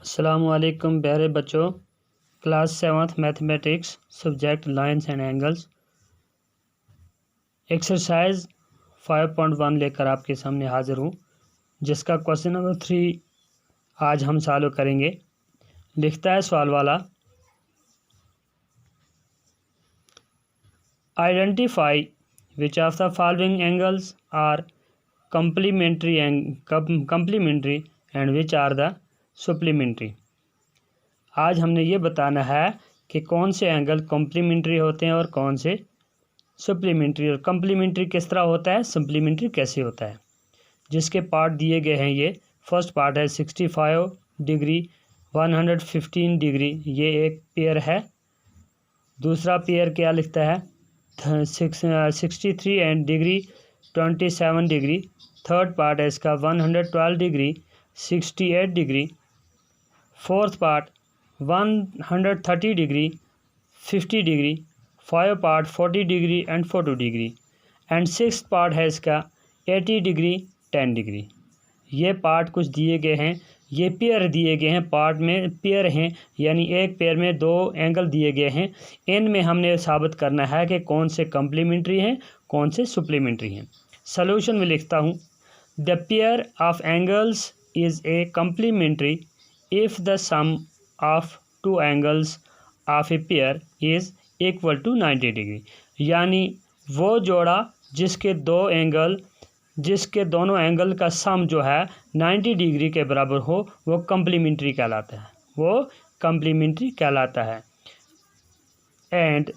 अस्सलामुअलैकुम प्यारे बच्चों। Class 7th mathematics subject lines and angles exercise 5.1 लेकर आपके सामने हाजिर हूँ, जिसका क्वेश्चन नंबर 3 आज हम सॉल्व करेंगे। लिखता है सवाल वाला, identify which of the following angles are complementary and which are the supplementary. आज हमने ये बताना है कि कौन से एंगल कॉम्प्लीमेंट्री होते हैं और कौन से सप्लीमेंट्री, और कॉम्प्लीमेंट्री किस तरह होता है, सप्लीमेंट्री कैसे होता है। जिसके पार्ट दिए गए हैं, ये फर्स्ट पार्ट है 65 डिग्री 115 डिग्री, ये एक पेयर है। दूसरा पेयर क्या लिखता है 63 and degree 27 degree. Third part है इसका 112 degree 68 degree. Fourth part 130 degree 50 degree. Five part 40 degree and 42 degree. And six part है इसका 80 डिग्री 10 डिग्री। ये पार्ट कुछ दिए गए हैं, ये पेयर दिए गए हैं, पार्ट में पेयर हैं, यानी एक पेयर में दो एंगल दिए गए हैं। इनमें हमने साबित करना है कि कौन से कॉम्प्लीमेंट्री हैं, कौन से सप्लीमेंट्री हैं। सॉल्यूशन में लिखता हूँ, the pair of angles is a complementary if the sum of two angles of a pair is equal to 90 degree. यानी वो जोड़ा जिसके दोनों एंगल का सम जो है 90 डिग्री के बराबर हो, वो कॉम्प्लीमेंट्री कहलाता है, वो कॉम्प्लीमेंट्री कहलाता है। And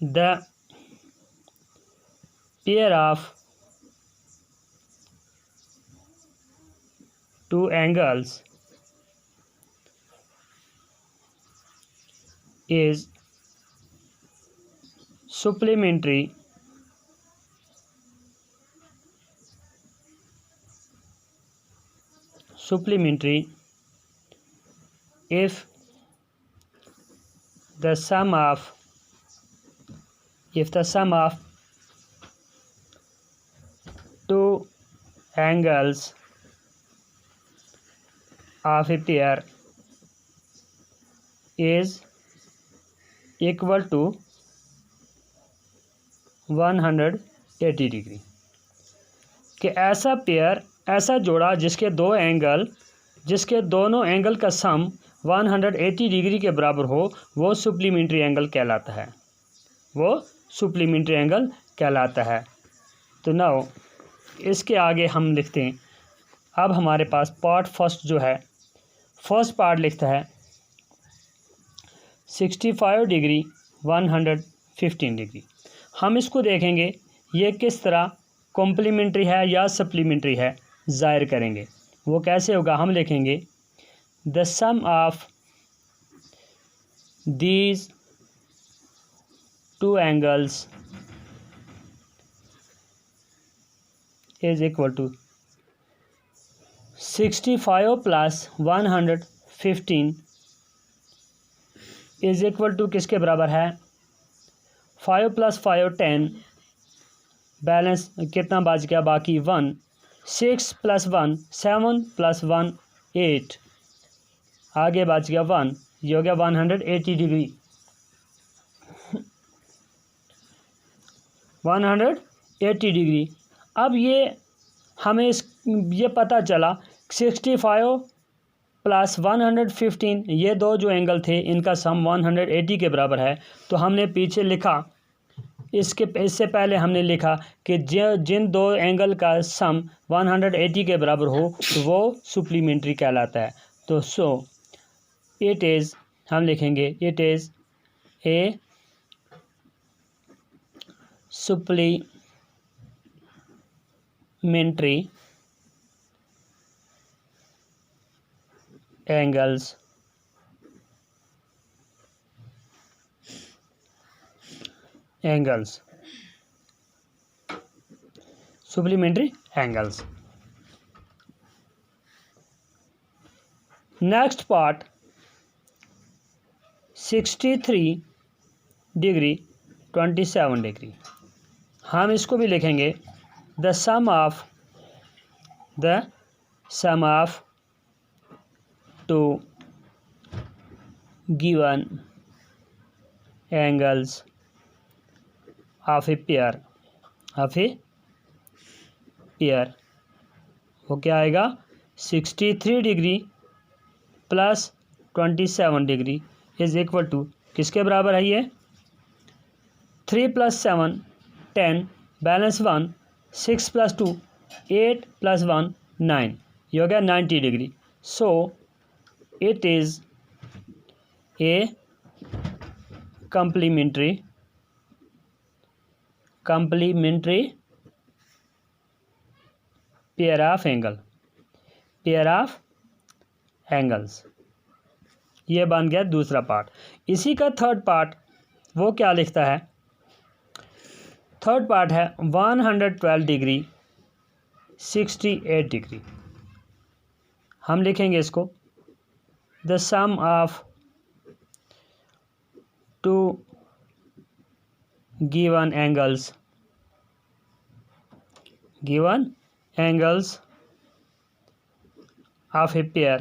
the pair of two angles is supplementary if the sum of two angles of a pair is equal to 180 degree. कि ऐसा पेयर, ऐसा जोड़ा जिसके दोनों एंगल का सम 180 डिग्री के बराबर हो, वो सप्लीमेंट्री एंगल कहलाता है, वो सप्लीमेंट्री एंगल कहलाता है। तो नाउ इसके आगे हम लिखते हैं, अब हमारे पास पार्ट फर्स्ट जो है, फर्स्ट पार्ट लिखता है 65 डिग्री 115 डिग्री। हम इसको देखेंगे ये किस तरह कॉम्प्लीमेंट्री है या सप्लीमेंट्री है, ज़ाहिर करेंगे। वो कैसे होगा, हम लिखेंगे the sum of these two angles is equal to 65 plus 115 is equal to किसके बराबर है, 5 प्लस 5 10, बैलेंस कितना बच गया, बाकी 1, 6 प्लस 1 7 प्लस 1 8, आगे बच गया 1, ये हो गया 180 डिग्री 180 डिग्री। अब ये हमें ये पता चला 65 प्लस 115, ये दो जो एंगल थे इनका सम 180 के बराबर है। तो हमने पीछे लिखा, इससे पहले हमने लिखा कि जिन दो एंगल का सम 180 के बराबर हो तो वो सप्लीमेंट्री कहलाता है। तो इट इज़, हम लिखेंगे it is a supplementary angles supplementary angles। Next part 63 degree 27 degree, हम इसको भी लिखेंगे the sum of the sum of two given angles of a pair वो क्या आएगा 63 degree plus 27 degree is equal to किसके बराबर है ये 3 + 7 10 बैलेंस 1 6 + 2 8 + 1 9 ये हो गया 90 degree so it is A complementary pair of angles ये बन गया दूसरा पार्ट। इसी का थर्ड पार्ट वो क्या लिखता है, थर्ड पार्ट है 112 डिग्री 68 डिग्री। हम लिखेंगे इसको the sum of two given angles of a pair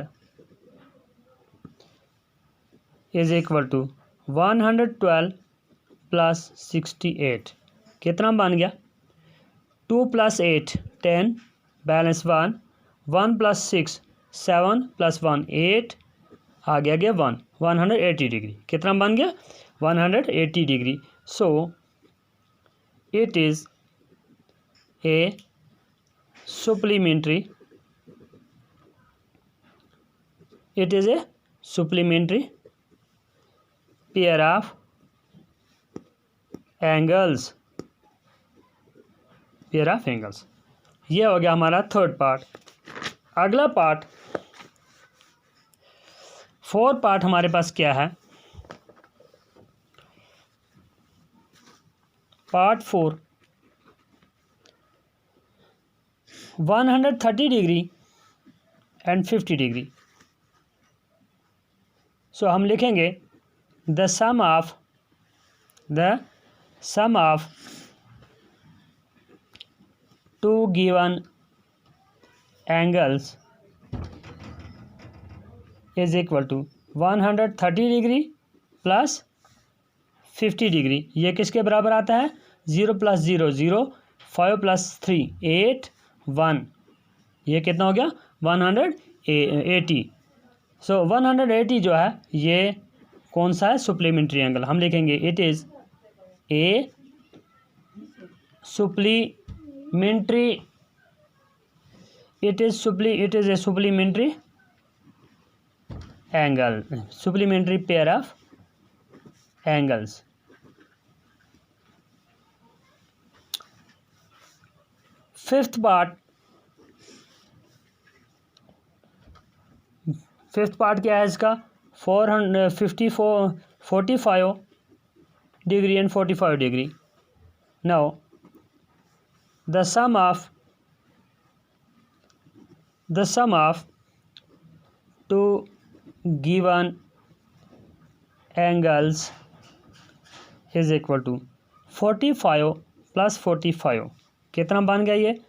is equal to 112 plus 68 कितना बन गया 2 + 8 10 बैलेंस 1 1 + 6 7 + 1 8 आ गया 1 180 डिग्री कितना बन गया 180 degree so it is a supplementary pair of angles ये हो गया हमारा थर्ड पार्ट। अगला पार्ट फोर्थ पार्ट हमारे पास क्या है, part 4 130 degree and 50 degree. So हम लिखेंगे the sum of two given angles is equal to 130 degree plus 50 degree. ये किसके बराबर आता है 0 + 0 0 5 + 3 8 1 ये कितना हो गया 180। सो 180 जो है ये कौन सा है सप्लीमेंट्री एंगल। हम लिखेंगे it is a supplementary angle supplementary pair of angles. Fifth part क्या है इसका 45 degree and 45 degree. Now the sum of two given angles is equal to 45 + 45 कितना बन गया ये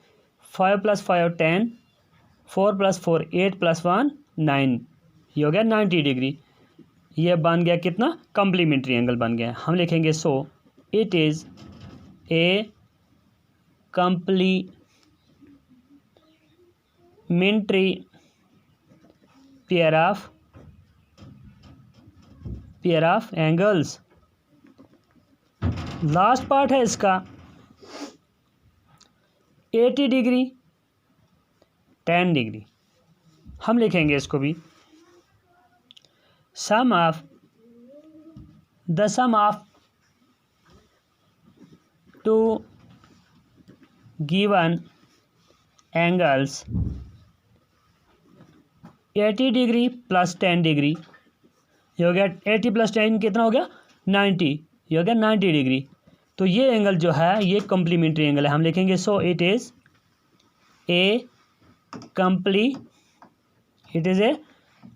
5 + 5 10 4 + 4 8 + 1 9 ये हो गया 90 डिग्री। ये बन गया कितना कम्प्लीमेंट्री एंगल बन गया। हम लिखेंगे so it is a complementary pair of angles. Last part है इसका 80 डिग्री 10 डिग्री। हम लिखेंगे इसको भी sum of two given angles 80 degree plus 10 degree ये हो गया 80 + 10 कितना हो गया 90 ये हो गया 90 डिग्री। तो ये एंगल जो है ये कम्प्लीमेंट्री एंगल है। हम लिखेंगे so it is a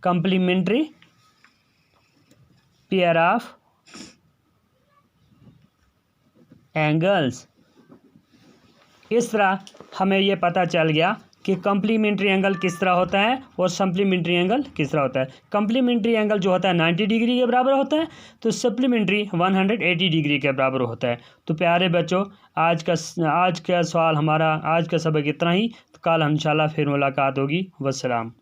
complementary pair of angles. इस तरह हमें ये पता चल गया कि कम्प्लीमेंट्री एंगल किस तरह होता है और सप्लीमेंट्री एंगल किस तरह होता है। कम्प्लीमेंट्री एंगल जो होता है 90 डिग्री के बराबर होता है, तो सप्लीमेंट्री 180 डिग्री के बराबर होता है। तो प्यारे बच्चों, आज का सवाल हमारा, आज का सबक इतना ही। तो कल इंशाल्लाह फिर मुलाकात होगी। वस्सलाम।